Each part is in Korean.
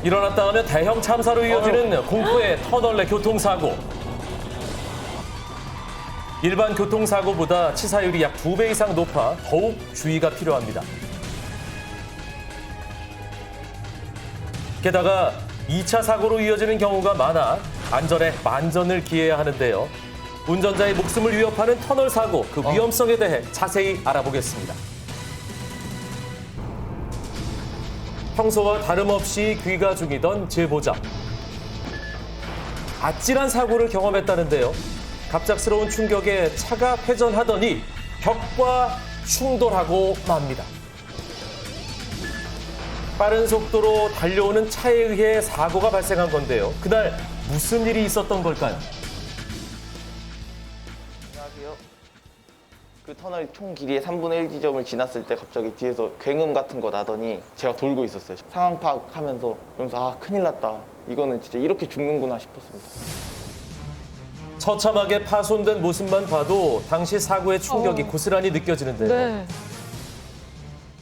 일어났다 하면 대형 참사로 이어지는 공포의 터널 내 교통사고. 일반 교통사고보다 치사율이 약 2배 이상 높아 더욱 주의가 필요합니다. 게다가 2차 사고로 이어지는 경우가 많아 안전에 만전을 기해야 하는데요. 운전자의 목숨을 위협하는 터널 사고, 그 위험성에 대해 자세히 알아보겠습니다. 평소와 다름없이 귀가 중이던 제보자. 아찔한 사고를 경험했다는데요. 갑작스러운 충격에 차가 회전하더니 벽과 충돌하고 맙니다. 빠른 속도로 달려오는 차에 의해 사고가 발생한 건데요. 그날 무슨 일이 있었던 걸까요? 안녕하세요. 그 터널 총 길이의 3분의 1 지점을 지났을 때 갑자기 뒤에서 굉음 같은 거 나더니 제가 돌고 있었어요. 상황 파악하면서 그러면서 아 큰일 났다. 이거는 진짜 이렇게 죽는구나 싶었습니다. 처참하게 파손된 모습만 봐도 당시 사고의 충격이 고스란히 느껴지는데요. 네.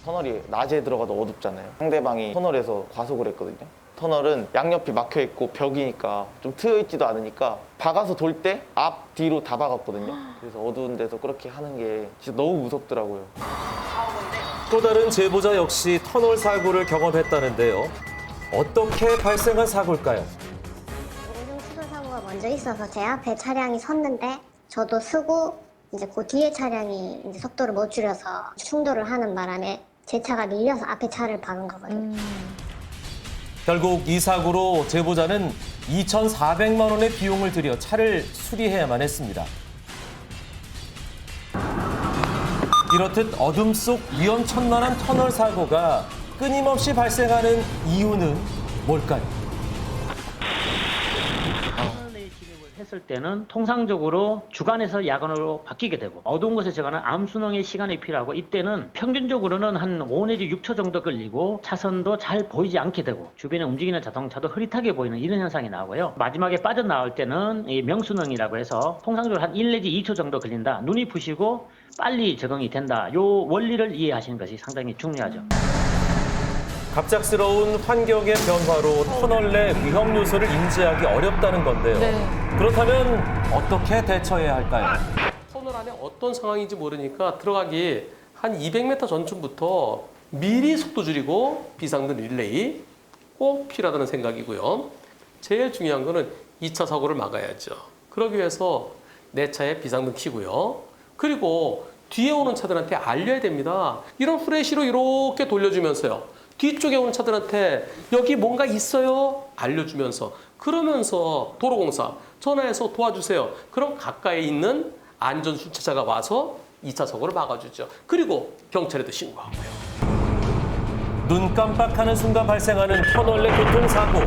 터널이 낮에 들어가도 어둡잖아요. 상대방이 터널에서 과속을 했거든요. 터널은 양옆이 막혀 있고 벽이니까 좀 트여 있지도 않으니까 박아서 돌 때 앞, 뒤로 다 박았거든요. 그래서 어두운 데서 그렇게 하는 게 진짜 너무 무섭더라고요. 또 다른 제보자 역시 터널 사고를 경험했다는데요. 어떻게 발생한 사고일까요? 오른쪽 추돌 사고가 먼저 있어서 제 앞에 차량이 섰는데 저도 쓰고 이제 그 뒤에 차량이 이제 속도를 못 줄여서 충돌을 하는 바람에 제 차가 밀려서 앞에 차를 박은 거거든요. 결국 이 사고로 제보자는 2,400만 원의 비용을 들여 차를 수리해야만 했습니다. 이렇듯 어둠 속 위험천만한 터널 사고가 끊임없이 발생하는 이유는 뭘까요? 터널에 진입을 했을 때는 통상적으로 주간에서 야간으로 바뀌게 되고 어두운 곳에 들어가는 암순응의 시간이 필요하고 이때는 평균적으로는 한 5 내지 6초 정도 걸리고 차선도 잘 보이지 않게 되고 주변에 움직이는 자동차도 흐릿하게 보이는 이런 현상이 나오고요. 마지막에 빠져나올 때는 이 명순응이라고 해서 통상적으로 한 1 내지 2초 정도 걸린다. 눈이 부시고 빨리 적응이 된다. 요 원리를 이해하시는 것이 상당히 중요하죠. 갑작스러운 환경의 변화로 터널 내 위험 요소를 인지하기 어렵다는 건데요. 네. 그렇다면 어떻게 대처해야 할까요? 터널 안에 어떤 상황인지 모르니까 들어가기 한 200m 전쯤부터 미리 속도 줄이고 비상등 릴레이 꼭 필요하다는 생각이고요. 제일 중요한 거는 2차 사고를 막아야죠. 그러기 위해서 내 차에 비상등 켜고요. 그리고 뒤에 오는 차들한테 알려야 됩니다. 이런 프레시로 이렇게 돌려주면서요. 뒤쪽에 오는 차들한테 여기 뭔가 있어요? 알려주면서 그러면서 도로공사 전화해서 도와주세요. 그럼 가까이 있는 안전순찰차가 와서 2차 사고를 막아주죠. 그리고 경찰에도 신고하고요. 눈 깜빡하는 순간 발생하는 터널 내 교통사고.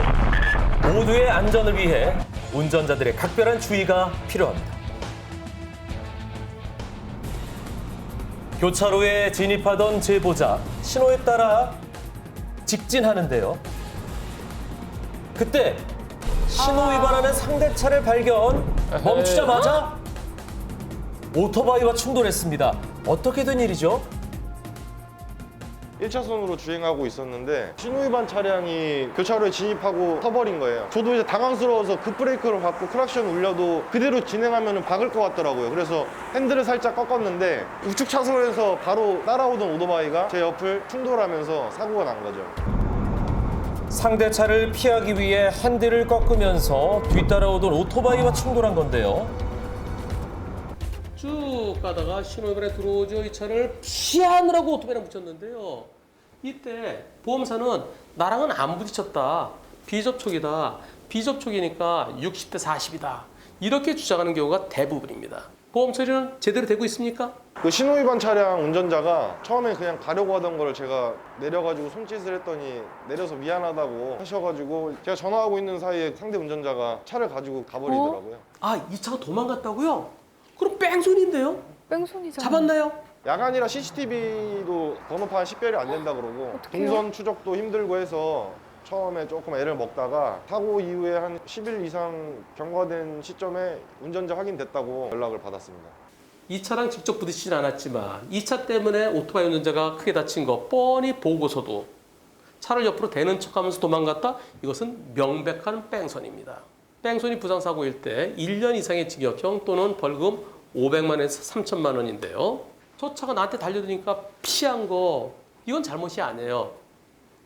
모두의 안전을 위해 운전자들의 각별한 주의가 필요합니다. 교차로에 진입하던 제보자, 신호에 따라 직진하는데요. 그때 신호 위반하는 상대차를 발견. 멈추자마자 오토바이와 충돌했습니다. 어떻게 된 일이죠? 1차선으로 주행하고 있었는데 신호위반 차량이 교차로에 진입하고 서버린 거예요. 저도 이제 당황스러워서 급브레이크를 밟고 크락션 울려도 그대로 진행하면 박을 것 같더라고요. 그래서 핸들을 살짝 꺾었는데 우측 차선에서 바로 따라오던 오토바이가 제 옆을 충돌하면서 사고가 난 거죠. 상대차를 피하기 위해 핸들을 꺾으면서 뒤따라오던 오토바이와 충돌한 건데요. 쭉 가다가 신호위반에 들어오죠. 이 차를 피하느라고 오토바이랑 붙였는데요. 이때 보험사는 나랑은 안 부딪혔다. 비접촉이다. 비접촉이니까 60대 40이다. 이렇게 주장하는 경우가 대부분입니다. 보험 처리는 제대로 되고 있습니까? 그 신호위반 차량 운전자가 처음에 그냥 가려고 하던 걸 제가 내려가지고 손짓을 했더니 내려서 미안하다고 하셔가지고 제가 전화하고 있는 사이에 상대 운전자가 차를 가지고 가버리더라고요. 아, 이 차가 도망갔다고요? 그럼 뺑소니인데요? 뺑소니잖아. 잡았나요? 야간이라 CCTV도 번호판 식별이 안 된다 그러고 동선 추적도 힘들고 해서 처음에 조금 애를 먹다가 사고 이후에 한 10일 이상 경과된 시점에 운전자 확인됐다고 연락을 받았습니다. 이 차랑 직접 부딪히진 않았지만 이 차 때문에 오토바이 운전자가 크게 다친 거 뻔히 보고서도 차를 옆으로 대는 척하면서 도망갔다. 이것은 명백한 뺑소니입니다. 뺑소니 부상사고일 때 1년 이상의 징역형 또는 벌금 500만 원에서 3천만 원인데요. 저 차가 나한테 달려드니까 피한 거 이건 잘못이 아니에요.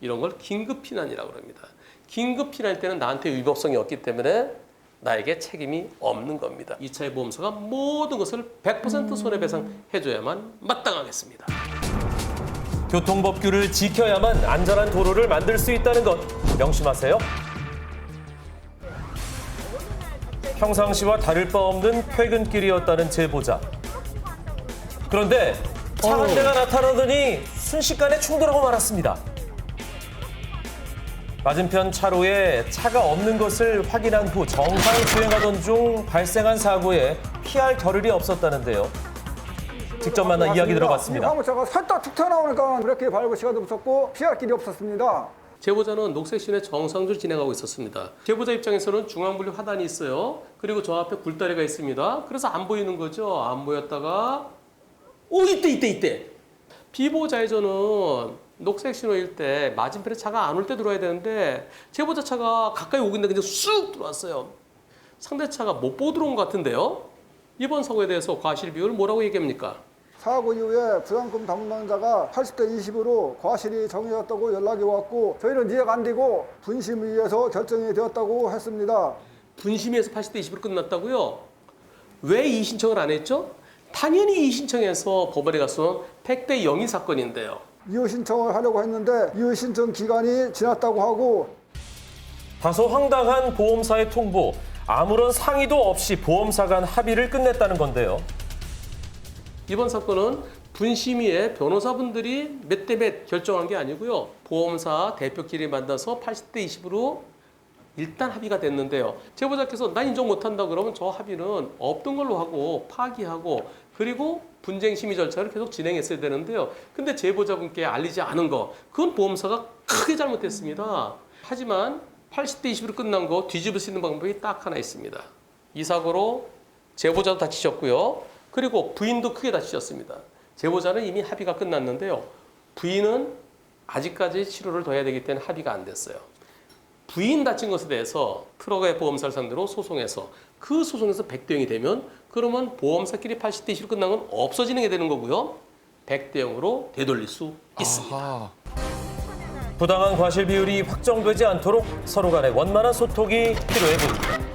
이런 걸 긴급 피난이라고 합니다. 긴급 피난일 때는 나한테 위법성이 없기 때문에 나에게 책임이 없는 겁니다. 이 차의 보험사가 모든 것을 100% 손해배상해줘야만 마땅하겠습니다. 교통법규를 지켜야만 안전한 도로를 만들 수 있다는 것 명심하세요. 평상시와 다를 바 없는 퇴근길이었다는 제보자. 그런데 차 한 대가 나타나더니 순식간에 충돌하고 말았습니다. 맞은편 차로에 차가 없는 것을 확인한 후 정상 주행하던 중 발생한 사고에 피할 겨를이 없었다는데요. 직접 만나 이야기 들어봤습니다. 이 화물차가 살짝 툭 튀어나오니까 브레이크 밟을 시간도 없었고 피할 길이 없었습니다. 제보자는 녹색 신호에 정상적으로 진행하고 있었습니다. 제보자 입장에서는 중앙분리 화단이 있어요. 그리고 저 앞에 굴다리가 있습니다. 그래서 안 보이는 거죠. 안 보였다가 이때. 비보자에서는 녹색 신호일 때 맞은편에 차가 안 올 때 들어와야 되는데 제보자 차가 가까이 오고 있는데 그냥 쑥 들어왔어요. 상대 차가 못 보고 들어온 것 같은데요. 이번 사고에 대해서 과실 비율을 뭐라고 얘기합니까? 사고 이후에 부담금 담당자가 80대 20으로 과실이 정해졌다고 연락이 왔고 저희는 이해가 안 되고 분심위에서 결정이 되었다고 했습니다. 분심위에서 80대 20으로 끝났다고요? 왜 이의 신청을 안 했죠? 당연히 이의 신청해서 법원에 가서 100대 0이 사건인데요. 이의 신청을 하려고 했는데 이의 신청 기간이 지났다고 하고 다소 황당한 보험사의 통보. 아무런 상의도 없이 보험사 간 합의를 끝냈다는 건데요. 이번 사건은 분심위의 변호사분들이 몇 대 몇 결정한 게 아니고요. 보험사 대표끼리 만나서 80대 20으로 일단 합의가 됐는데요. 제보자께서 난 인정 못한다 그러면 저 합의는 없던 걸로 하고 파기하고 그리고 분쟁 심의 절차를 계속 진행했어야 되는데요. 근데 제보자분께 알리지 않은 거 그건 보험사가 크게 잘못했습니다. 하지만 80대 20으로 끝난 거 뒤집을 수 있는 방법이 딱 하나 있습니다. 이 사고로 제보자도 다치셨고요. 그리고 부인도 크게 다치셨습니다. 제보자는 이미 합의가 끝났는데요. 부인은 아직까지 치료를 더 해야 되기 때문에 합의가 안 됐어요. 부인 다친 것에 대해서 트럭의 보험사를 상대로 소송해서 그 소송에서 100대 0이 되면 그러면 보험사끼리 80대 20으로 끝난 건 없어지는 게 되는 거고요. 100대 0으로 되돌릴 수 있습니다. 부당한 과실 비율이 확정되지 않도록 서로 간의 원만한 소통이 필요해 보입니다.